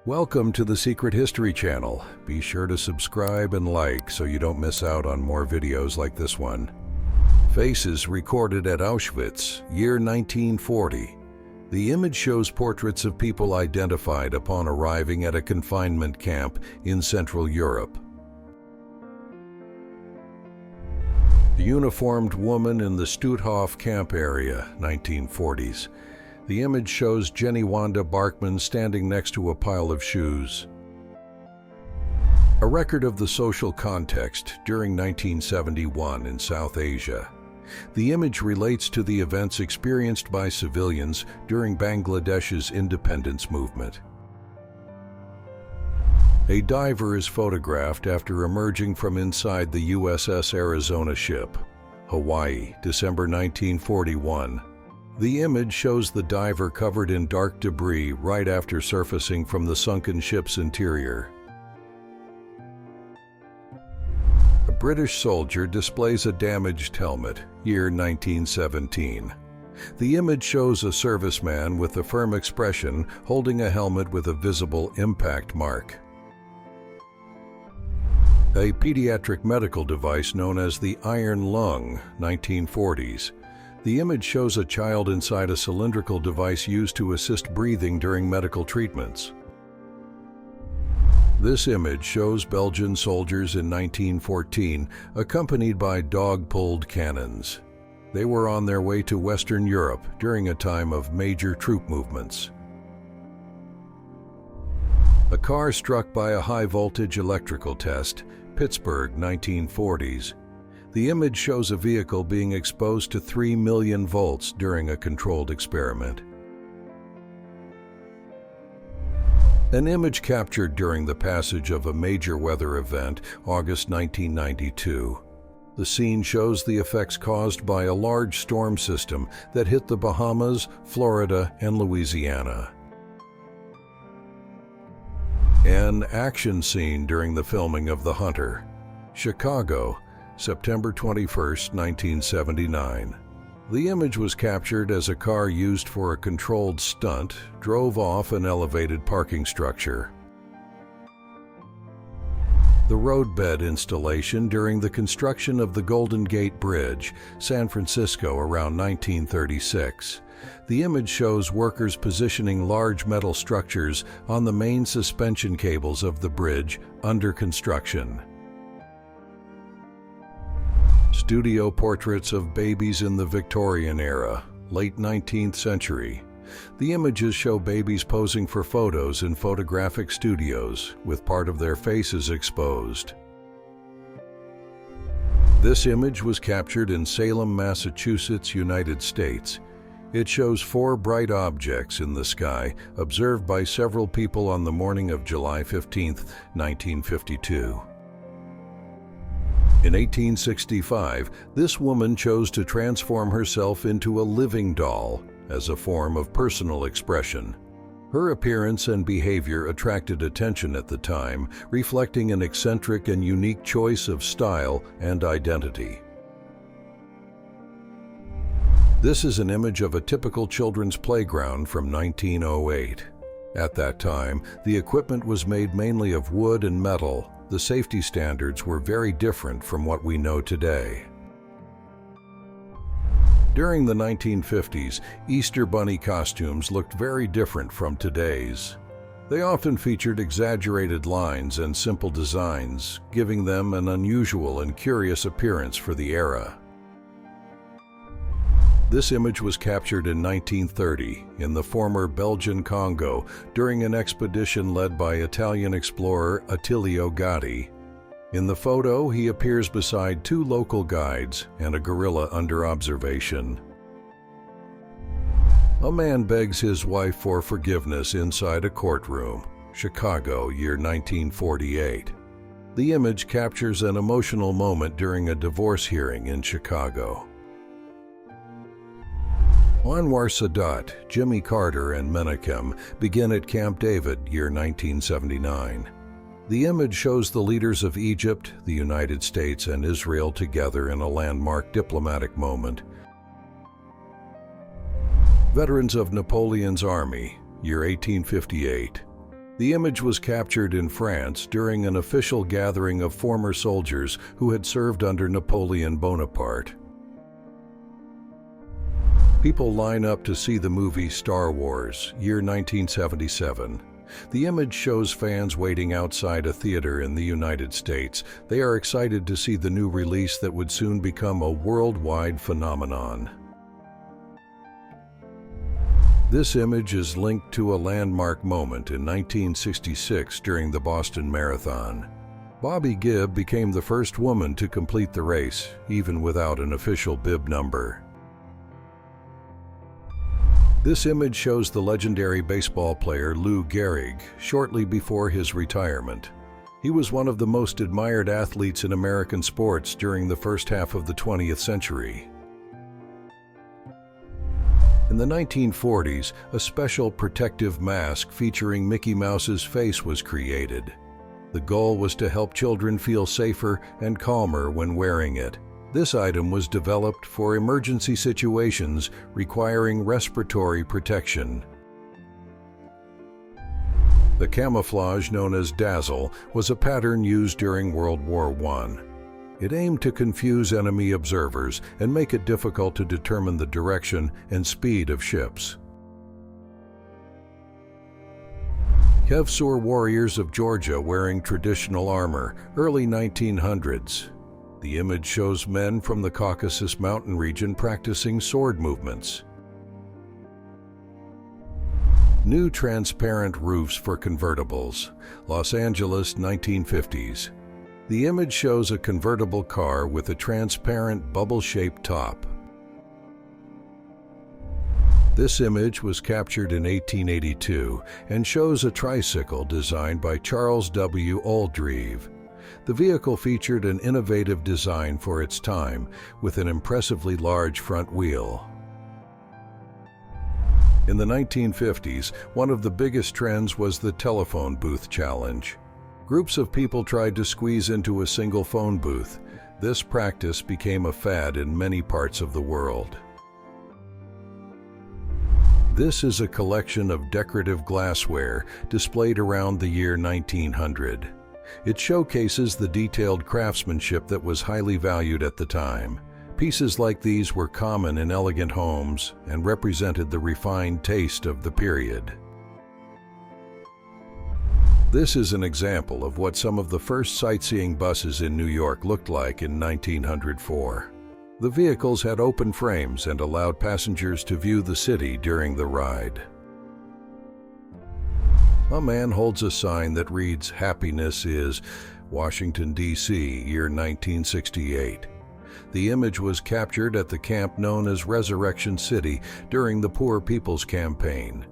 Welcome to the Secret History channel. Be sure to subscribe and like so you don't miss out on more videos like this one. Faces recorded at Auschwitz, year 1940. The image shows portraits of people identified upon arriving at a confinement camp in Central Europe. The uniformed woman in the Stutthof camp area, 1940s. The image shows Jenny Wanda Barkman standing next to a pile of shoes. A record of the social context during 1971 in South Asia. The image relates to the events experienced by civilians during Bangladesh's independence movement. A diver is photographed after emerging from inside the USS Arizona ship, Hawaii, December 1941. The image shows the diver covered in dark debris right after surfacing from the sunken ship's interior. A British soldier displays a damaged helmet, year 1917. The image shows a serviceman with a firm expression holding a helmet with a visible impact mark. A pediatric medical device known as the iron lung, 1940s. The image shows a child inside a cylindrical device used to assist breathing during medical treatments. This image shows Belgian soldiers in 1914 accompanied by dog-pulled cannons. They were on their way to Western Europe during a time of major troop movements. A car struck by a high-voltage electrical test, Pittsburgh, 1940s. The image shows a vehicle being exposed to 3 million volts during a controlled experiment. An image captured during the passage of a major weather event, August 1992. The scene shows the effects caused by a large storm system that hit the Bahamas, Florida, and Louisiana. An action scene during the filming of The Hunter, Chicago, September 21, 1979. The image was captured as a car used for a controlled stunt drove off an elevated parking structure. The roadbed installation during the construction of the Golden Gate Bridge, San Francisco, around 1936. The image shows workers positioning large metal structures on the main suspension cables of the bridge under construction. Studio portraits of babies in the Victorian era, late 19th century. The images show babies posing for photos in photographic studios with part of their faces exposed. This image was captured in Salem, Massachusetts, United States. It shows 4 bright objects in the sky observed by several people on the morning of July 15, 1952. In 1865, this woman chose to transform herself into a living doll as a form of personal expression. Her appearance and behavior attracted attention at the time, reflecting an eccentric and unique choice of style and identity. This is an image of a typical children's playground from 1908. At that time, the equipment was made mainly of wood and metal. The safety standards were very different from what we know today. During the 1950s, Easter Bunny costumes looked very different from today's. They often featured exaggerated lines and simple designs, giving them an unusual and curious appearance for the era. This image was captured in 1930 in the former Belgian Congo during an expedition led by Italian explorer Attilio Gatti. In the photo, he appears beside 2 local guides and a gorilla under observation. A man begs his wife for forgiveness inside a courtroom, Chicago, year 1948. The image captures an emotional moment during a divorce hearing in Chicago. Anwar Sadat, Jimmy Carter, and Menachem begin at Camp David, year 1979. The image shows the leaders of Egypt, the United States, and Israel together in a landmark diplomatic moment. Veterans of Napoleon's Army, year 1858. The image was captured in France during an official gathering of former soldiers who had served under Napoleon Bonaparte. People line up to see the movie Star Wars, year 1977. The image shows fans waiting outside a theater in the United States. They are excited to see the new release that would soon become a worldwide phenomenon. This image is linked to a landmark moment in 1966 during the Boston Marathon. Bobbi Gibb became the first woman to complete the race, even without an official bib number. This image shows the legendary baseball player Lou Gehrig shortly before his retirement. He was one of the most admired athletes in American sports during the first half of the 20th century. In the 1940s, a special protective mask featuring Mickey Mouse's face was created. The goal was to help children feel safer and calmer when wearing it. This item was developed for emergency situations requiring respiratory protection. The camouflage known as dazzle was a pattern used during World War I. It aimed to confuse enemy observers and make it difficult to determine the direction and speed of ships. Kevsur warriors of Georgia wearing traditional armor, early 1900s. The image shows men from the Caucasus mountain region practicing sword movements. New transparent roofs for convertibles, Los Angeles, 1950s. The image shows a convertible car with a transparent bubble-shaped top. This image was captured in 1882 and shows a tricycle designed by Charles W. Oldreive. The vehicle featured an innovative design for its time, with an impressively large front wheel. In the 1950s, one of the biggest trends was the telephone booth challenge. Groups of people tried to squeeze into a single phone booth. This practice became a fad in many parts of the world. This is a collection of decorative glassware displayed around the year 1900. It showcases the detailed craftsmanship that was highly valued at the time. Pieces like these were common in elegant homes and represented the refined taste of the period. This is an example of what some of the first sightseeing buses in New York looked like in 1904. The vehicles had open frames and allowed passengers to view the city during the ride. A man holds a sign that reads, "Happiness is Washington, D.C., year 1968. The image was captured at the camp known as Resurrection City during the Poor People's Campaign.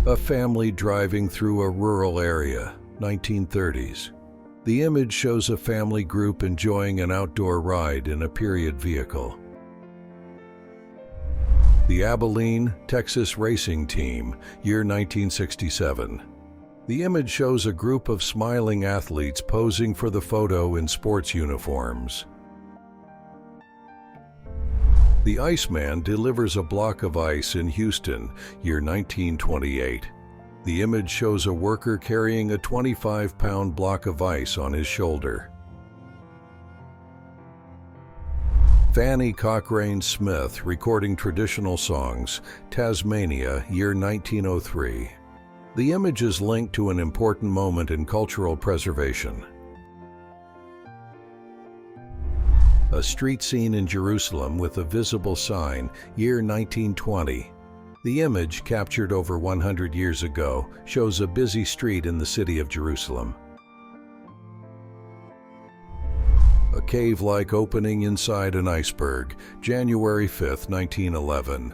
A family driving through a rural area, 1930s. The image shows a family group enjoying an outdoor ride in a period vehicle. The Abilene, Texas Racing Team, year 1967. The image shows a group of smiling athletes posing for the photo in sports uniforms. The Iceman delivers a block of ice in Houston, year 1928. The image shows a worker carrying a 25-pound block of ice on his shoulder. Fanny Cochrane Smith recording traditional songs, Tasmania, year 1903. The image is linked to an important moment in cultural preservation. A street scene in Jerusalem with a visible sign, year 1920. The image, captured over 100 years ago, shows a busy street in the city of Jerusalem. A cave-like opening inside an iceberg, January 5, 1911.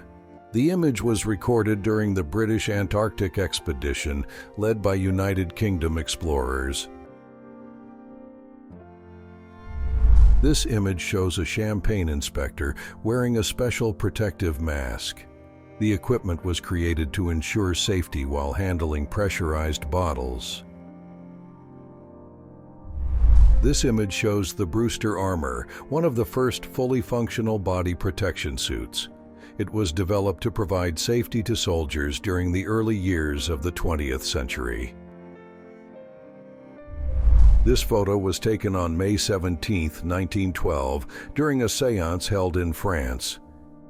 The image was recorded during the British Antarctic expedition led by United Kingdom explorers. This image shows a champagne inspector wearing a special protective mask. The equipment was created to ensure safety while handling pressurized bottles. This image shows the Brewster Armor, one of the first fully functional body protection suits. It was developed to provide safety to soldiers during the early years of the 20th century. This photo was taken on May 17, 1912, during a séance held in France.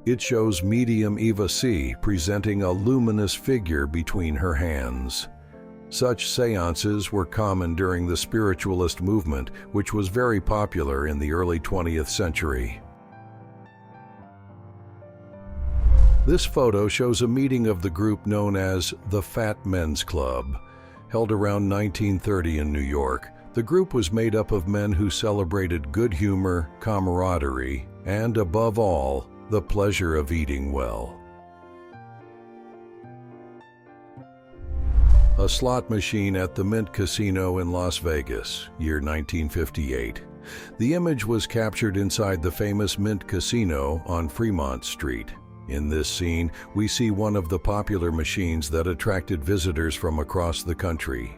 It shows medium Eva C. presenting a luminous figure between her hands. Such séances were common during the spiritualist movement, which was very popular in the early 20th century. This photo shows a meeting of the group known as the Fat Men's Club. Held around 1930 in New York, the group was made up of men who celebrated good humor, camaraderie, and, above all, the pleasure of eating well. A slot machine at the Mint Casino in Las Vegas, year 1958. The image was captured inside the famous Mint Casino on Fremont Street. In this scene, we see one of the popular machines that attracted visitors from across the country.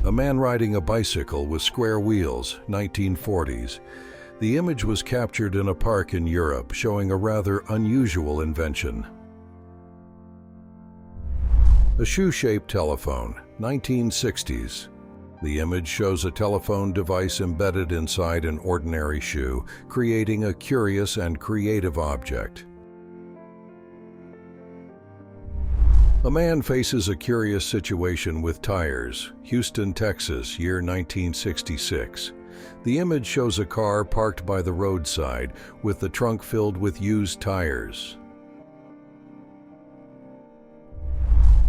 A man riding a bicycle with square wheels, 1940s. The image was captured in a park in Europe, showing a rather unusual invention. A shoe-shaped telephone, 1960s. The image shows a telephone device embedded inside an ordinary shoe, creating a curious and creative object. A man faces a curious situation with tires, Houston, Texas, year 1966. The image shows a car parked by the roadside with the trunk filled with used tires.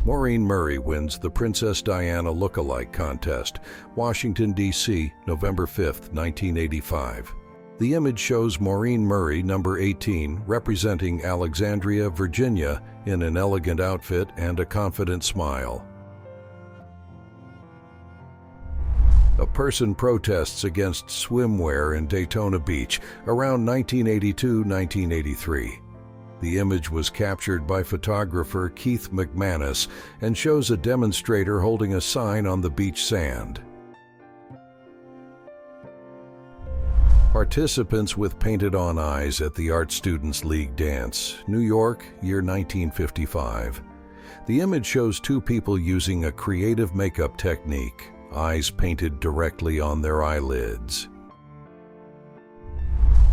Maureen Murray wins the Princess Diana Look-alike contest, Washington, D.C., November 5, 1985. The image shows Maureen Murray, number 18, representing Alexandria, Virginia, in an elegant outfit and a confident smile. A person protests against swimwear in Daytona Beach around 1982-1983. The image was captured by photographer Keith McManus and shows a demonstrator holding a sign on the beach sand. Participants with painted-on eyes at the Art Students League dance, New York, year 1955. The image shows two people using a creative makeup technique, eyes painted directly on their eyelids.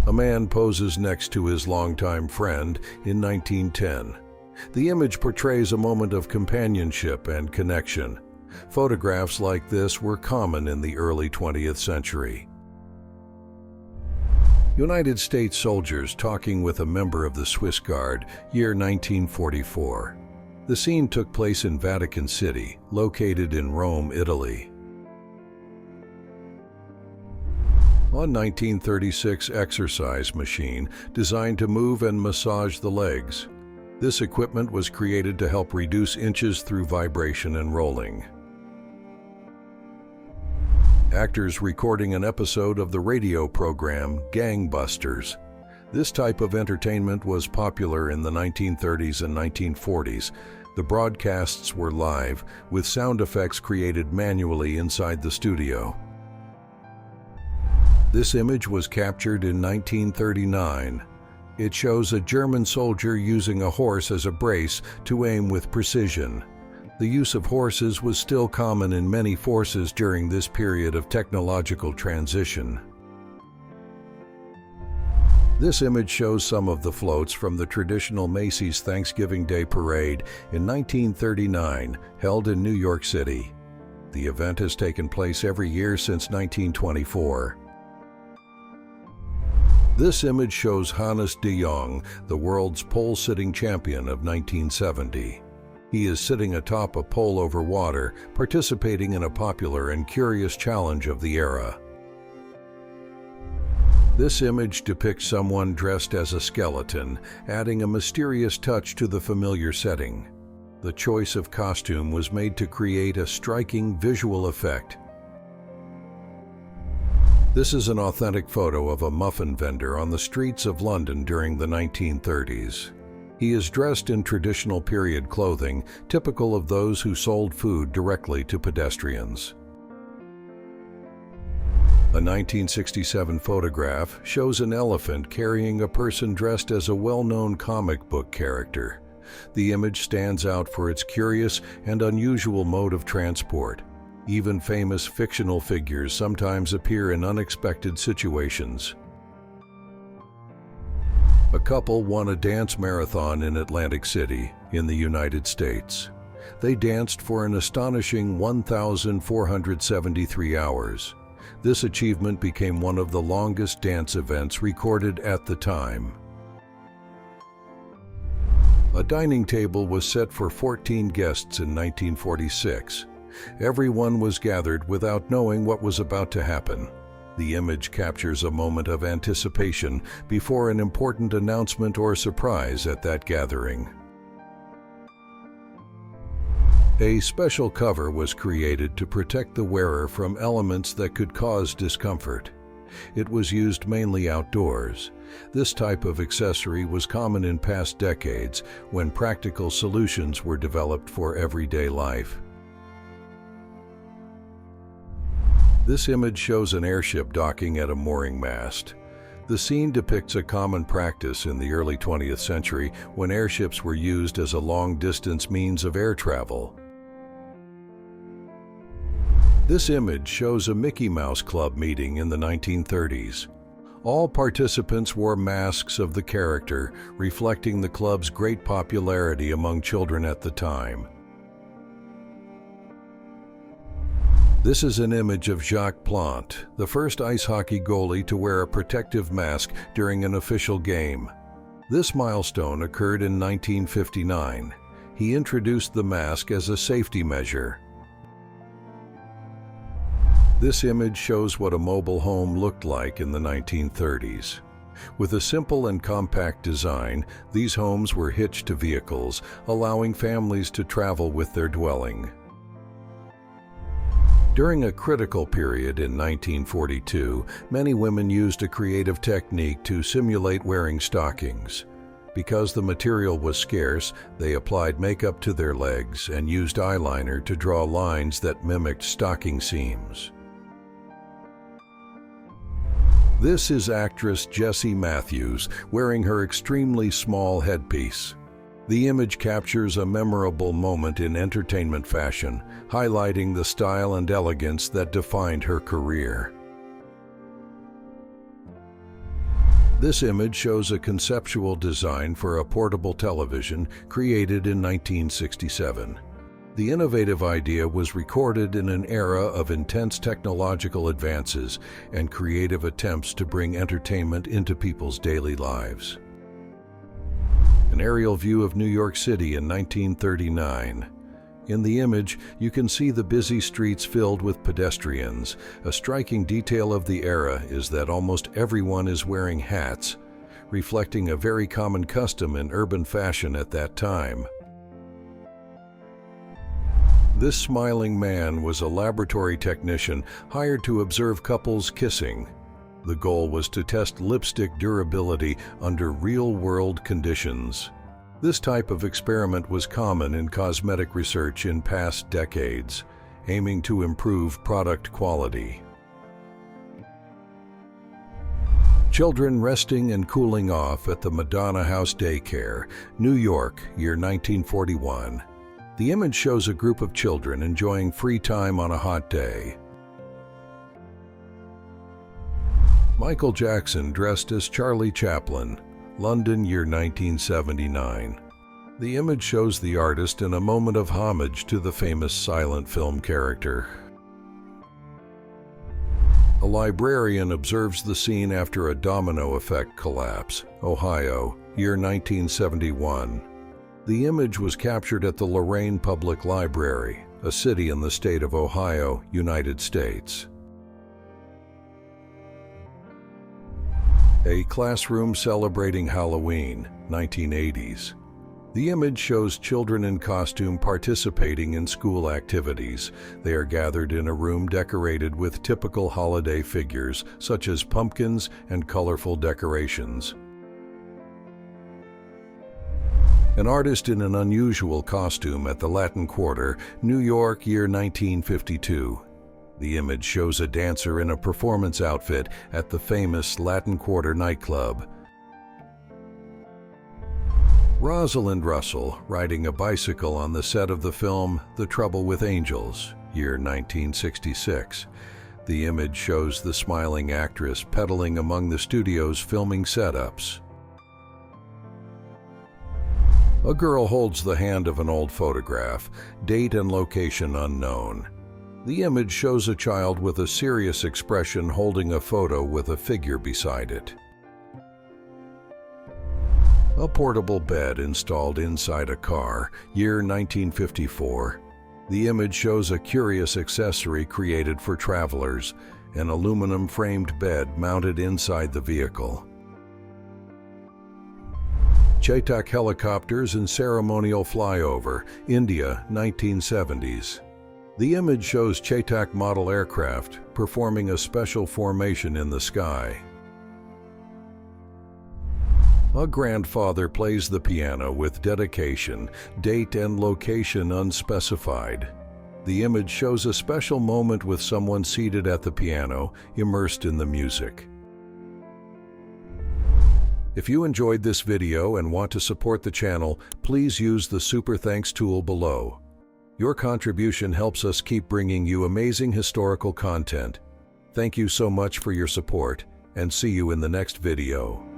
A man poses next to his longtime friend in 1910. The image portrays a moment of companionship and connection. Photographs like this were common in the early 20th century. United States soldiers talking with a member of the Swiss Guard, year 1944. The scene took place in Vatican City, located in Rome, Italy. A 1936 exercise machine designed to move and massage the legs. This equipment was created to help reduce inches through vibration and rolling. Actors recording an episode of the radio program Gangbusters. This type of entertainment was popular in the 1930s and 1940s. The broadcasts were live, with sound effects created manually inside the studio. This image was captured in 1939. It shows a German soldier using a horse as a brace to aim with precision. The use of horses was still common in many forces during this period of technological transition. This image shows some of the floats from the traditional Macy's Thanksgiving Day Parade in 1939, held in New York City. The event has taken place every year since 1924. This image shows Hannes de Jong, the world's pole-sitting champion of 1970. He is sitting atop a pole over water, participating in a popular and curious challenge of the era. This image depicts someone dressed as a skeleton, adding a mysterious touch to the familiar setting. The choice of costume was made to create a striking visual effect. This is an authentic photo of a muffin vendor on the streets of London during the 1930s. He is dressed in traditional period clothing, typical of those who sold food directly to pedestrians. A 1967 photograph shows an elephant carrying a person dressed as a well-known comic book character. The image stands out for its curious and unusual mode of transport. Even famous fictional figures sometimes appear in unexpected situations. A couple won a dance marathon in Atlantic City, in the United States. They danced for an astonishing 1,473 hours. This achievement became one of the longest dance events recorded at the time. A dining table was set for 14 guests in 1946. Everyone was gathered without knowing what was about to happen. The image captures a moment of anticipation before an important announcement or surprise at that gathering. A special cover was created to protect the wearer from elements that could cause discomfort. It was used mainly outdoors. This type of accessory was common in past decades when practical solutions were developed for everyday life. This image shows an airship docking at a mooring mast. The scene depicts a common practice in the early 20th century when airships were used as a long-distance means of air travel. This image shows a Mickey Mouse Club meeting in the 1930s. All participants wore masks of the character, reflecting the club's great popularity among children at the time. This is an image of Jacques Plante, the first ice hockey goalie to wear a protective mask during an official game. This milestone occurred in 1959. He introduced the mask as a safety measure. This image shows what a mobile home looked like in the 1930s. With a simple and compact design, these homes were hitched to vehicles, allowing families to travel with their dwelling. During a critical period in 1942, many women used a creative technique to simulate wearing stockings. Because the material was scarce, they applied makeup to their legs and used eyeliner to draw lines that mimicked stocking seams. This is actress Jessie Matthews wearing her extremely small headpiece. The image captures a memorable moment in entertainment fashion, highlighting the style and elegance that defined her career. This image shows a conceptual design for a portable television created in 1967. The innovative idea was recorded in an era of intense technological advances and creative attempts to bring entertainment into people's daily lives. An aerial view of New York City in 1939. In the image, you can see the busy streets filled with pedestrians. A striking detail of the era is that almost everyone is wearing hats, reflecting a very common custom in urban fashion at that time. This smiling man was a laboratory technician hired to observe couples kissing. The goal was to test lipstick durability under real-world conditions. This type of experiment was common in cosmetic research in past decades, aiming to improve product quality. Children resting and cooling off at the Madonna House Daycare, New York, year 1941. The image shows a group of children enjoying free time on a hot day. Michael Jackson dressed as Charlie Chaplin, London, year 1979. The image shows the artist in a moment of homage to the famous silent film character. A librarian observes the scene after a domino effect collapse, Ohio, year 1971. The image was captured at the Lorain Public Library, a city in the state of Ohio, United States. A classroom celebrating Halloween, 1980s. The image shows children in costume participating in school activities. They are gathered in a room decorated with typical holiday figures, such as pumpkins and colorful decorations. An artist in an unusual costume at the Latin Quarter, New York, year 1952. The image shows a dancer in a performance outfit at the famous Latin Quarter nightclub. Rosalind Russell riding a bicycle on the set of the film The Trouble with Angels, year 1966. The image shows the smiling actress pedaling among the studio's filming setups. A girl holds the hand of an old photograph, date and location unknown. The image shows a child with a serious expression holding a photo with a figure beside it. A portable bed installed inside a car, year 1954. The image shows a curious accessory created for travelers, an aluminum-framed bed mounted inside the vehicle. Chetak helicopters in ceremonial flyover, India, 1970s. The image shows Chetak model aircraft performing a special formation in the sky. A grandfather plays the piano with dedication, date and location unspecified. The image shows a special moment with someone seated at the piano, immersed in the music. If you enjoyed this video and want to support the channel, please use the Super Thanks tool below. Your contribution helps us keep bringing you amazing historical content. Thank you so much for your support, and see you in the next video.